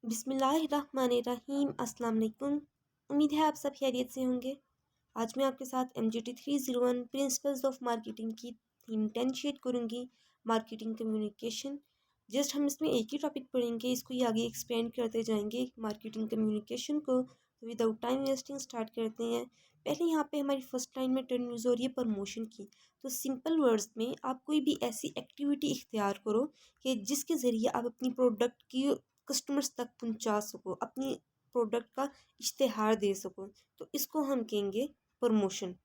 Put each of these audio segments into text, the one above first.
बिस्मिल्लाहिर्रहमानिर्रहीम। अस्सलाम वालेकुम। उम्मीद है आप सब खैरियत से होंगे। आज मैं आपके साथ MGT 301 प्रिंसिपल्स ऑफ मार्केटिंग की थीम 10 शेयर करूँगी। Marketing communication. जस्ट हम इसमें एक ही टॉपिक पढ़ेंगे, इसको ही आगे एक्सपेंड करते जाएंगे मार्केटिंग कम्युनिकेशन को। तो विदाउट टाइम वेस्टिंग स्टार्ट करते हैं। पहले यहाँ पे हमारी फर्स्ट लाइन में टर्न यूज़ हो रही है प्रमोशन की। तो सिंपल वर्ड्स में आप कोई भी ऐसी एक्टिविटी इख्तियार करो कि जिसके ज़रिए आप अपनी प्रोडक्ट की कस्टमर्स तक पहुंचा सको, अपनी प्रोडक्ट का इश्तेहार दे सको। तो इसको हम कहेंगे प्रमोशन।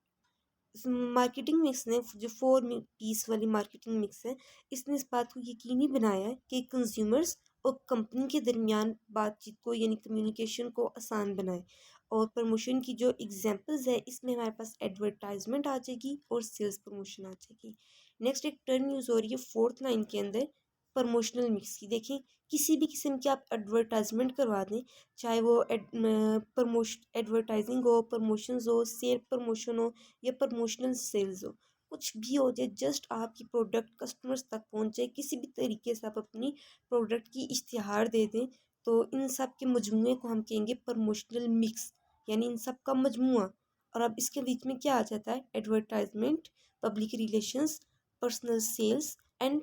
मार्केटिंग मिक्स ने जो फोर पीस वाली मार्केटिंग मिक्स है, इसने इस बात को यकीनी बनाया है कि कंज्यूमर्स और कंपनी के दरमियान बातचीत को यानी कम्युनिकेशन को आसान बनाए। और प्रमोशन की जो एग्जांपल्स है, इसमें हमारे पास एडवर्टाइजमेंट आ जाएगी और सेल्स प्रमोशन आ जाएगी। नेक्स्ट एक टर्म यूज़ हो रही है फोर्थ लाइन के अंदर प्रमोशनल मिक्स की। देखें, किसी भी किस्म की आप एडवर्टाइजमेंट करवा दें, चाहे वो प्रमोशन एडवर्टाइजिंग हो, प्रमोशंस हो, सेल प्रमोशन हो या प्रमोशनल सेल्स हो, कुछ भी हो जाए, जस्ट आपकी प्रोडक्ट कस्टमर्स तक पहुंचे, किसी भी तरीके से आप अपनी प्रोडक्ट की इश्तिहार दे दें, तो इन सब के मजमूए को हम कहेंगे प्रमोशनल मिक्स, यानी इन सब का मजमूआ। और अब इसके बीच में क्या आ जाता है? Advertisement, public relations, personal sales and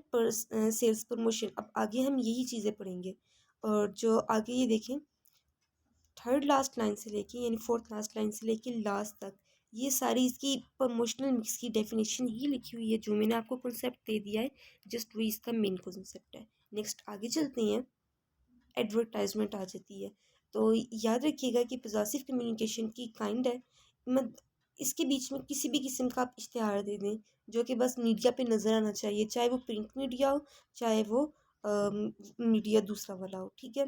sales promotion. अब आगे हम यही चीज़ें पढ़ेंगे। और जो आगे ये देखें, थर्ड लास्ट लाइन से लेके यानी फोर्थ लास्ट लाइन से लेके लास्ट तक, ये सारी इसकी प्रमोशनल मिक्स की डेफिनेशन ही लिखी हुई है। जो मैंने आपको कॉन्सेप्ट दे दिया है, जस्ट वही इसका मेन कॉन्सेप्ट है। नेक्स्ट आगे चलते हैं। एडवर्टाइजमेंट आ जाती है। तो याद रखिएगा कि पॉजिटिव कम्युनिकेशन की काइंड है। मत इसके बीच में किसी भी किस्म का आप इश्तिहार दे दें जो कि बस मीडिया पे नज़र आना चाहिए, चाहे वो प्रिंट मीडिया हो, चाहे वो मीडिया दूसरा वाला हो, ठीक है।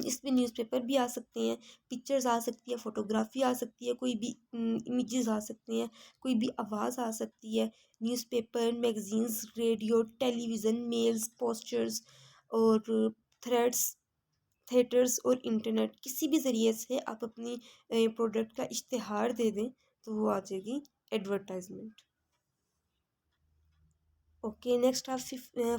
इसमें न्यूज़पेपर भी आ सकते हैं, पिक्चर्स आ सकती है, फ़ोटोग्राफी आ सकती है, कोई भी इमेजेस आ सकते हैं, कोई भी आवाज़ आ सकती है। Newspaper, magazines, radio, television, mails, posters और थ्रेड्स, थिएटर्स और इंटरनेट, किसी भी ज़रिए से आप अपनी प्रोडक्ट का इश्तिहार दे दें, तो वो आ जाएगी एडवर्टाइजमेंट। ओके, नेक्स्ट आप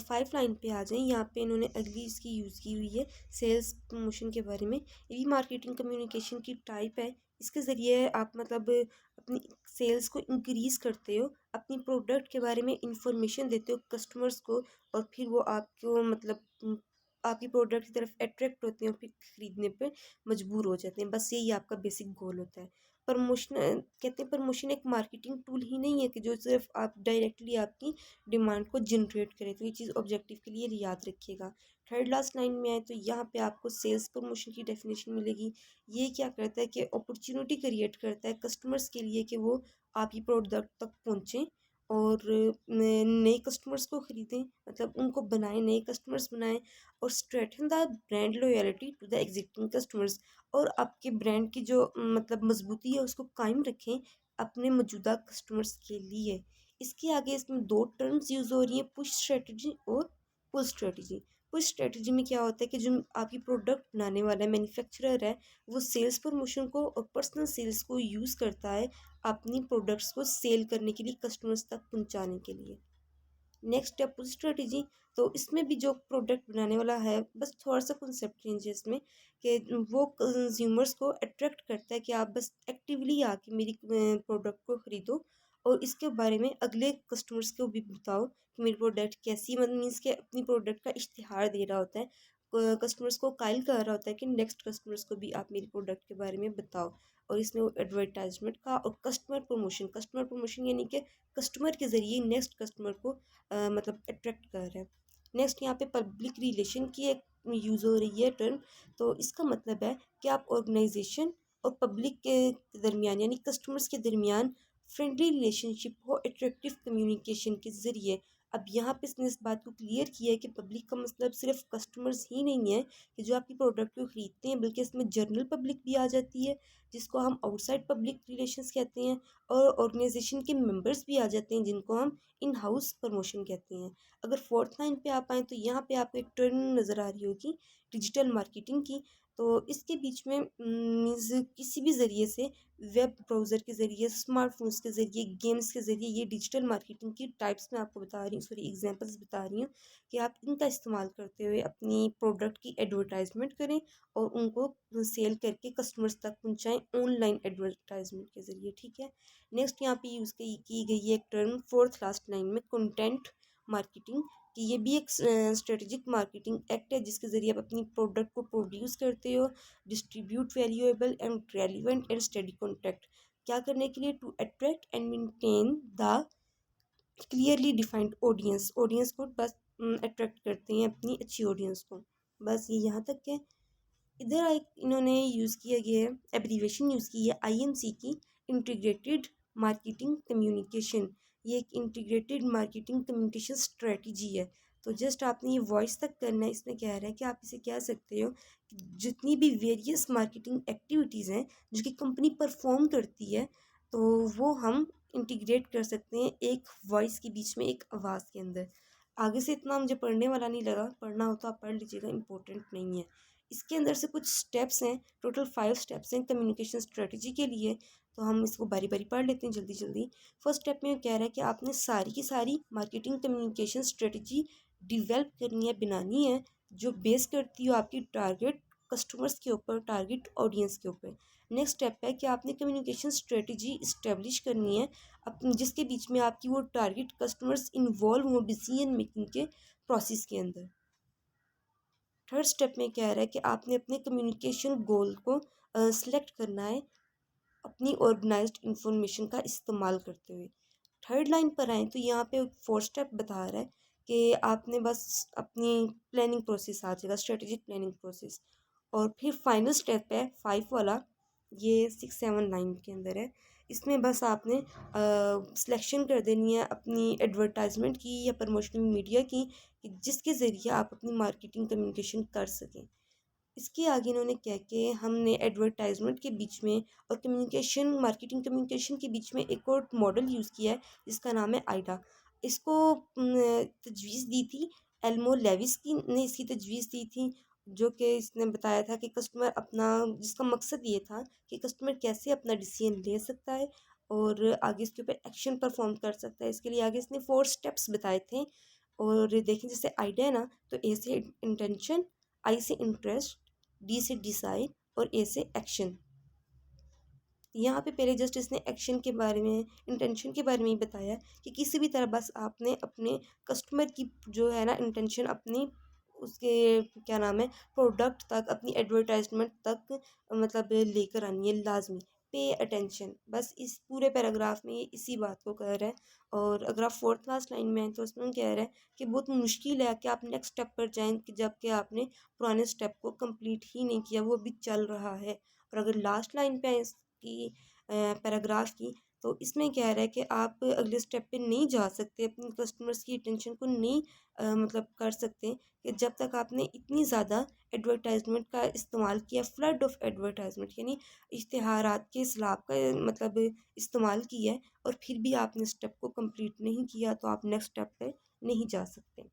5 लाइन पे आ जाएं। यहाँ पे इन्होंने अगली इसकी यूज़ की हुई है सेल्स प्रमोशन के बारे में। ये भी मार्केटिंग कम्युनिकेशन की टाइप है। इसके ज़रिए आप मतलब अपनी सेल्स को इंक्रीज़ करते हो, अपनी प्रोडक्ट के बारे में इंफॉर्मेशन देते हो कस्टमर्स को, और फिर वो आपको मतलब आपकी प्रोडक्ट की तरफ अट्रैक्ट होते हैं और फिर ख़रीदने पे मजबूर हो जाते हैं। बस यही आपका बेसिक गोल होता है। प्रमोशन कहते हैं प्रमोशन एक मार्केटिंग टूल ही नहीं है कि जो सिर्फ आप डायरेक्टली आपकी डिमांड को जनरेट करे। तो ये चीज़ ऑब्जेक्टिव के लिए याद रखिएगा। थर्ड लास्ट लाइन में आए तो यहाँ पे आपको सेल्स प्रमोशन की डेफिनेशन मिलेगी। ये क्या करता है कि अपॉर्चुनिटी क्रिएट करता है कस्टमर्स के लिए कि वो आपकी प्रोडक्ट तक पहुँचें और नए कस्टमर्स को ख़रीदें, मतलब उनको बनाएं, नए कस्टमर्स बनाएं, और strengthen the brand loyalty to the existing customers. और आपके ब्रांड की जो मतलब मजबूती है उसको कायम रखें अपने मौजूदा कस्टमर्स के लिए। इसके आगे इसमें दो टर्म्स यूज़ हो रही हैं, पुश स्ट्रेटजी और पुल स्ट्रेटजी। पुश स्ट्रेटजी में क्या होता है कि जो आपकी प्रोडक्ट बनाने वाला मैन्युफैक्चरर है, वो सेल्स प्रमोशन को और पर्सनल सेल्स को यूज़ करता है अपनी प्रोडक्ट्स को सेल करने के लिए, कस्टमर्स तक पहुंचाने के लिए। नेक्स्ट है पुल स्ट्रेटजी। तो इसमें भी जो प्रोडक्ट बनाने वाला है, बस थोड़ा सा कॉन्सेप्ट चेंज है इसमें कि वो कंज्यूमर्स को अट्रैक्ट करता है कि आप बस एक्टिवली आके मेरी प्रोडक्ट को ख़रीदो, और इसके बारे में अगले कस्टमर्स को भी बताओ कि मेरी प्रोडक्ट कैसी, मतलब मीन्स के अपनी प्रोडक्ट का इश्तिहार दे रहा होता है, कस्टमर्स को कायल कर रहा होता है कि नेक्स्ट कस्टमर्स को भी आप मेरी प्रोडक्ट के बारे में बताओ। और इसमें वो एडवर्टाइजमेंट का और कस्टमर प्रमोशन यानी कि कस्टमर के ज़रिए नेक्स्ट कस्टमर को मतलब अट्रैक्ट कर रहा है। नेक्स्ट यहाँ पे पब्लिक रिलेशन की एक यूज़ हो रही है टर्म। तो इसका मतलब है कि आप ऑर्गेनाइजेशन और पब्लिक के दरमियान यानी कस्टमर्स के दरमियान फ्रेंडली रिलेशनशिप हो अट्रैक्टिव कम्युनिकेशन के ज़रिए। अब यहाँ पे इसने इस बात को क्लियर किया है कि पब्लिक का मतलब सिर्फ कस्टमर्स ही नहीं है कि जो आपकी प्रोडक्ट को ख़रीदते हैं, बल्कि इसमें जनरल पब्लिक भी आ जाती है, जिसको हम आउटसाइड पब्लिक रिलेशंस कहते हैं, और ऑर्गेनाइजेशन के मेंबर्स भी आ जाते हैं, जिनको हम इन हाउस प्रमोशन कहते हैं। अगर फोर्थ लाइन पे आप आएँ तो यहाँ पे आपको एक टर्म नज़र आ रही होगी डिजिटल मार्केटिंग की। तो इसके बीच में मीन्स किसी भी ज़रिए से वेब ब्राउज़र के ज़रिए, स्मार्टफोन्स के ज़रिए, गेम्स के ज़रिए, ये डिजिटल मार्केटिंग की टाइप्स मैं आपको बता रही हूँ, सॉरी एग्जांपल्स बता रही हूँ कि आप इनका इस्तेमाल करते हुए अपनी प्रोडक्ट की एडवर्टाइजमेंट करें और उनको सेल करके कस्टमर्स तक पहुँचाएँ ऑनलाइन एडवर्टाइजमेंट के ज़रिए। ठीक है, नेक्स्ट यहाँ पे यूज़ की गई है एक टर्म फोर्थ लास्ट लाइन में, कंटेंट मार्केटिंग, कि ये भी एक स्ट्रेटेजिक मार्केटिंग एक्ट है जिसके ज़रिए आप अपनी प्रोडक्ट को प्रोड्यूस करते हो, distribute valuable and relevant and study contact, क्या करने के लिए, to attract and maintain the clearly defined audience, audience को बस अट्रैक्ट करते हैं अपनी अच्छी ऑडियंस को। बस ये यहाँ तक है। इधर एक इन्होंने यूज़ किया गया है, एब्रीवेशन यूज़ की है आईएमसी की, इंटीग्रेटेड मार्केटिंग कम्युनिकेशन। ये एक इंटीग्रेटेड मार्केटिंग कम्युनिकेशन स्ट्रेटजी है। तो जस्ट आपने ये वॉइस तक करना है, इसमें कह रहा है कि आप इसे कह सकते हो कि जितनी भी वेरियस मार्केटिंग एक्टिविटीज़ हैं जो कि कंपनी परफॉर्म करती है, तो वो हम इंटीग्रेट कर सकते हैं एक वॉइस के बीच में, एक आवाज़ के अंदर। आगे से इतना मुझे पढ़ने वाला नहीं लगा, पढ़ना हो तो आप पढ़ लीजिएगा, इंपॉर्टेंट नहीं है। इसके अंदर से कुछ स्टेप्स हैं, टोटल 5 स्टेप्स हैं कम्युनिकेशन स्ट्रेटजी के लिए। तो हम इसको बारी बारी पढ़ लेते हैं जल्दी जल्दी। फर्स्ट स्टेप में कह रहा है कि आपने सारी की सारी मार्केटिंग कम्युनिकेशन स्ट्रेटजी डिवेल्प करनी है, बनानी है, जो बेस करती हो आपकी टारगेट कस्टमर्स के ऊपर, टारगेट ऑडियंस के ऊपर। नेक्स्ट स्टेप है कि आपने कम्युनिकेशन स्ट्रेटजी इस्टेब्लिश करनी है अपनी, जिसके बीच में आपकी वो टारगेट कस्टमर्स इन्वॉल्व हो डिसीजन मेकिंग के प्रोसेस के अंदर। थर्ड स्टेप में कह रहा है कि आपने अपने कम्युनिकेशन गोल को सिलेक्ट करना है अपनी ऑर्गेनाइज्ड इंफॉर्मेशन का इस्तेमाल करते हुए। थर्ड लाइन पर आए तो यहाँ पे फोर्थ स्टेप बता रहा है कि आपने बस अपनी प्लानिंग प्रोसेस आ जाएगा, स्ट्रेटेजिक प्लानिंग प्रोसेस। और फिर फाइनल स्टेप है 5 वाला, ये 6 7 9 के अंदर है। इसमें बस आपने सिलेक्शन कर देनी है अपनी एडवर्टाइजमेंट की या प्रमोशनल मीडिया की, कि जिसके ज़रिए आप अपनी मार्केटिंग कम्युनिकेशन कर सकें। इसके आगे इन्होंने क्या कि हमने एडवर्टाइजमेंट के बीच में और कम्युनिकेशन, मार्केटिंग कम्युनिकेशन के बीच में एक और मॉडल यूज़ किया है जिसका नाम है आइडा। इसको तजवीज़ दी थी एल्मो लेविस की ने, इसकी तजवीज़ दी थी, जो कि इसने बताया था कि कस्टमर अपना, जिसका मकसद ये था कि कस्टमर कैसे अपना डिसीजन ले सकता है और आगे इसके ऊपर एक्शन परफॉर्म कर सकता है। इसके लिए आगे इसने 4 स्टेप्स बताए थे। और देखें जैसे आइडिया है ना, तो ए से इंटेंशन, आई से इंटरेस्ट, डी से डिसाइड और ए से एक्शन। यहाँ पे पहले जस्ट इसने एक्शन के बारे में, इंटेंशन के बारे में ही बताया कि किसी भी तरह बस आपने अपने कस्टमर की जो है ना इंटेंशन अपनी, उसके क्या नाम है, प्रोडक्ट तक, अपनी एडवर्टाइजमेंट तक मतलब लेकर आनी है लाजमी। पे अटेंशन, बस इस पूरे पैराग्राफ में ये इसी बात को कह रहा है। और अगर आप फोर्थ क्लास लाइन में हैं तो उसमें कह रहा है कि बहुत मुश्किल है कि आप नेक्स्ट स्टेप पर जाएं कि जबकि आपने पुराने स्टेप को कंप्लीट ही नहीं किया, वो अभी चल रहा है। और अगर लास्ट लाइन पे की पैराग्राफ की, तो इसमें कह रहा है कि आप अगले स्टेप पे नहीं जा सकते, अपनी कस्टमर्स की अटेंशन को नहीं मतलब कर सकते कि जब तक आपने इतनी ज़्यादा एडवर्टाइजमेंट का इस्तेमाल किया, फ्लड ऑफ एडवर्टाइजमेंट यानी इश्तिहारात के सैलाब का मतलब इस्तेमाल किया है, और फिर भी आपने स्टेप को कंप्लीट नहीं किया, तो आप नेक्स्ट स्टेप पे नहीं जा सकते।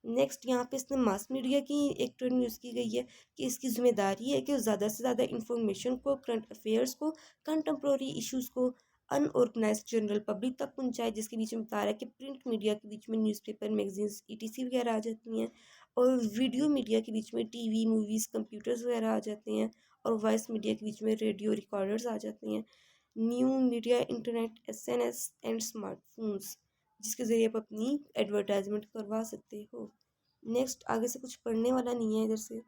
नेक्स्ट यहाँ पे इसने मास मीडिया की एक टर्म यूज़ की गई है कि इसकी जिम्मेदारी है कि ज़्यादा से ज़्यादा इंफॉर्मेशन को, करंट अफेयर्स को, कंटेम्प्रोरी इश्यूज़ को अनऑर्गेनाइज जनरल पब्लिक तक पहुँचाए, जिसके बीच में बता रहा है कि प्रिंट मीडिया के बीच में न्यूज़पेपर, मैगजीन्स, ईटीसी वगैरह आ जाती हैं, और वीडियो मीडिया के बीच में टीवी, मूवीज़, कंप्यूटर्स वगैरह आ जाते हैं, और वॉइस मीडिया के बीच में रेडियो रिकॉर्डर्स आ जाते हैं। New media, internet, SNS and smartphones, जिसके ज़रिए आप अपनी एडवर्टाइजमेंट करवा सकते हो। नेक्स्ट आगे से कुछ पढ़ने वाला नहीं है इधर से।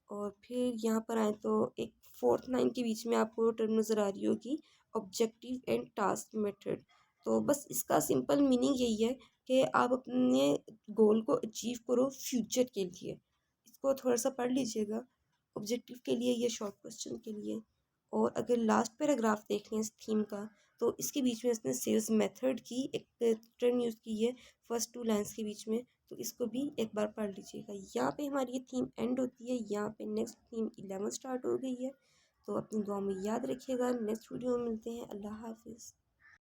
और फिर यहाँ पर आए तो एक फोर्थ लाइन के बीच में आपको टर्म नज़र आ रही होगी, ऑब्जेक्टिव एंड टास्क मेथड। तो बस इसका सिंपल मीनिंग यही है कि आप अपने गोल को अचीव करो फ्यूचर के लिए। इसको थोड़ा सा पढ़ लीजिएगा, ऑब्जेक्टिव के लिए, ये शॉर्ट क्वेश्चन के लिए। और अगर लास्ट पैराग्राफ देख लें इस थीम का, तो इसके बीच में इसने सेल्स मेथड की एक टर्म यूज़ की है फर्स्ट 2 लाइन्स के बीच में, तो इसको भी एक बार पढ़ लीजिएगा। यहाँ पे हमारी ये थीम एंड होती है, यहाँ पे नेक्स्ट थीम 11 स्टार्ट हो गई है। तो अपनी दुआ में याद रखिएगा, नेक्स्ट वीडियो में मिलते हैं। अल्लाह हाफिज़।